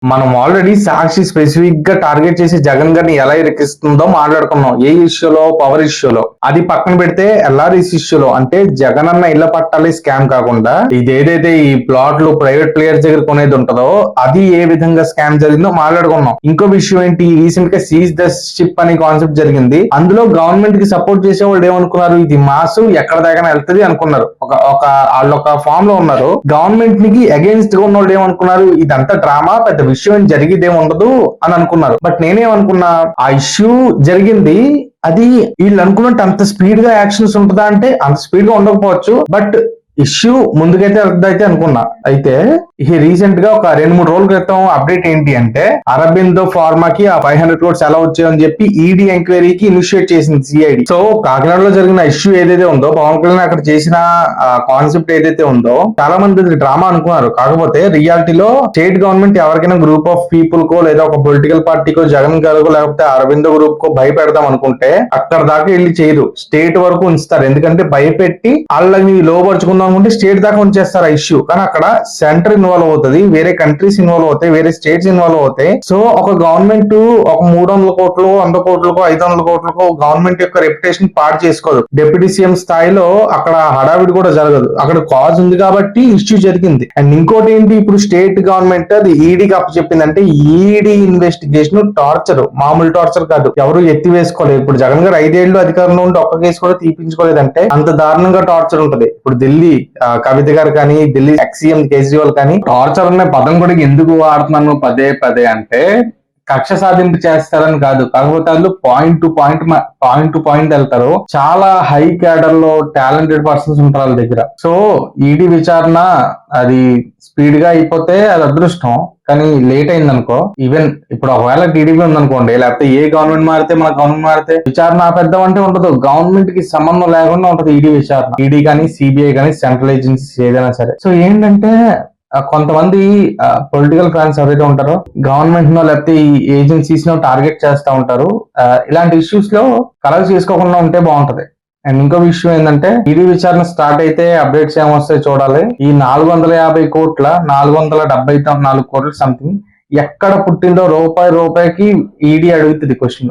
మనం ఆల్రెడీ సాక్షి స్పెసిఫిక్ గా టార్గెట్ చేసి జగన్ గారిని ఎలా ఇరికిస్తుందో మాట్లాడుకున్నాం. ఏ ఇష్యూలో? పవర్ ఇష్యూలో. అది పక్కన పెడితే ఎల్ఆర్ఎస్ ఇష్యూలో, అంటే జగన్ అన్న ఇళ్ల పట్టాలి స్కామ్ కాకుండా ఇది ఏదైతే ఈ ప్లాట్లు ప్రైవేట్ ప్లేయర్స్ దగ్గర కొనేది ఉంటుందో అది ఏ విధంగా స్కామ్ జరిగిందో మాట్లాడుకున్నాం. ఇంకో విషయం ఏంటి, రీసెంట్ గా సీజ్ ద షిప్ అనే కాన్సెప్ట్ జరిగింది. అందులో గవర్నమెంట్ కి సపోర్ట్ చేసే వాళ్ళు ఏమనుకున్నారు, ఇది మాసు ఎక్కడ దాకా వెళ్తుంది అనుకున్నారు. వాళ్ళు ఒక ఫామ్ లో ఉన్నారు. గవర్నమెంట్ కి అగేన్స్ట్ గా ఉన్న వాళ్ళు ఏమనుకున్నారు, ఇదంతా డ్రామా, పెద్ద విషయం జరిగేదేం ఉండదు అని అనుకున్నారు. బట్ నేనేమనుకున్నా, ఆ ఇష్యూ జరిగింది, అది వీళ్ళు అనుకున్నట్టు అంత స్పీడ్ గా యాక్షన్స్ ఉంటుందా అంటే అంత స్పీడ్ గా ఉండకపోవచ్చు, బట్ ఇష్యూ ముందుకైతే వెళ్తుందైతే అనుకున్నా. అయితే ఈ రీసెంట్ గా ఒక 2-3 రోజుల క్రితం అప్డేట్ ఏంటి అంటే, అరబిందో ఫార్మాకి ఆ 500 crores ఎలా వచ్చాయని చెప్పి ఈడీ ఎంక్వైరీకి ఇనిషియేట్ చేసింది సిఐడి. సో కాకినాడలో జరిగిన ఇష్యూ ఏదైతే ఉందో, పవన్ కళ్యాణ్ అక్కడ చేసిన కాన్సెప్ట్ ఏదైతే ఉందో, చాలా మంది డ్రామా అనుకున్నారు. కాకపోతే రియాలిటీలో స్టేట్ గవర్నమెంట్ ఎవరికైనా గ్రూప్ ఆఫ్ పీపుల్ కో లేదా ఒక పొలిటికల్ పార్టీకో, జగన్ గారికో లేకపోతే అరవిందో గ్రూప్ కో భయపెడదాం అనుకుంటే అక్కడ దాకా వెళ్ళి చేయరు, స్టేట్ వరకు ఉంచుతారు. ఎందుకంటే భయపెట్టి వాళ్ళని లోపరుచుకుందాం అనుకుంటే స్టేట్ దాకా ఉంచేస్తారు ఆ ఇష్యూ. కానీ అక్కడ సెంటర్ ఇన్వాల్వ్ అవుతుంది, వేరే కంట్రీస్ ఇన్వాల్వ్ అవుతాయి, వేరే స్టేట్స్ ఇన్వాల్వ్ అవుతాయి. సో ఒక గవర్నమెంట్ ఒక 300 కోట్లు 100 కోట్లకో 500 కోట్లకో గవర్నమెంట్ యొక్క రెప్యుటేషన్ పాడు చేసుకోదు. డిప్యూటీ సీఎం స్థాయిలో అక్కడ హడావిడి కూడా జరగదు. అక్కడ కాజ్ ఉంది కాబట్టి ఇష్యూ జరిగింది. అండ్ ఇంకోటి ఏంటి, ఇప్పుడు స్టేట్ గవర్నమెంట్ అది ఈడీకి అప్పచెప్పిందంటే ఈడీ ఇన్వెస్టిగేషన్ టార్చర్, మామూలు టార్చర్ కాదు. ఎవరు ఎత్తి వేసుకోలేదు. ఇప్పుడు జగన్ గారు 5 ఏళ్లు అధికారంలో ఉండి ఒక్క కేసు కూడా తీపించుకోలేదంటే అంత దారుణంగా టార్చర్ ఉంటది. ఇప్పుడు ఢిల్లీ కవిత గారు కానీ, ఢిల్లీ ఎక్స్-సీఎం కేజ్రీవాల్ కానీ, టార్చర్ అనే పదం కూడా ఎందుకు వాడుతున్నాను పదే పదే అంటే, కక్ష సాధింపు చేస్తారని కాదు, కాకపోతే వాళ్ళు పాయింట్ టు పాయింట్ వెళ్తారు. చాలా హై క్యాడర్ లో టాలెంటెడ్ పర్సన్స్ ఉంటారు వాళ్ళ దగ్గర. సో ఈడీ విచారణ అది స్పీడ్ గా అయిపోతే అది అదృష్టం, కానీ లేట్ అయింది అనుకో, ఈవెన్ ఇప్పుడు ఒకవేళ టీడీపీ ఉందనుకోండి, లేకపోతే ఏ గవర్నమెంట్ మారితే మన గవర్నమెంట్ మారితే విచారణ ఆపేద్దాం అంటే ఉండదు. గవర్నమెంట్ కి సంబంధం లేకుండా ఉంటది ఈడీ విచారణ. ఈడీ కానీ, సిబిఐ కానీ, సెంట్రల్ ఏజెన్సీస్ ఏదైనా సరే. సో ఏంటంటే కొంతమంది పొలిటికల్ ఫ్యాన్స్ ఎవరైతే ఉంటారో గవర్నమెంట్ నో లేకపోతే ఈ ఏజెన్సీస్ నో టార్గెట్ చేస్తూ ఉంటారు. ఇలాంటి ఇష్యూస్ లో కలర్ చేసుకోకుండా ఉంటే బాగుంటది. అండ్ ఇంకో విషయం ఏంటంటే, ఈడీ విచారణ స్టార్ట్ అయితే అప్డేట్స్ ఏమొస్తాయి చూడాలి. ఈ 450 కోట్ల 474 కోట్ల సంథింగ్ ఎక్కడ పుట్టిందో రూపాయికి ఈడీ అడుగుతుంది క్వశ్చన్.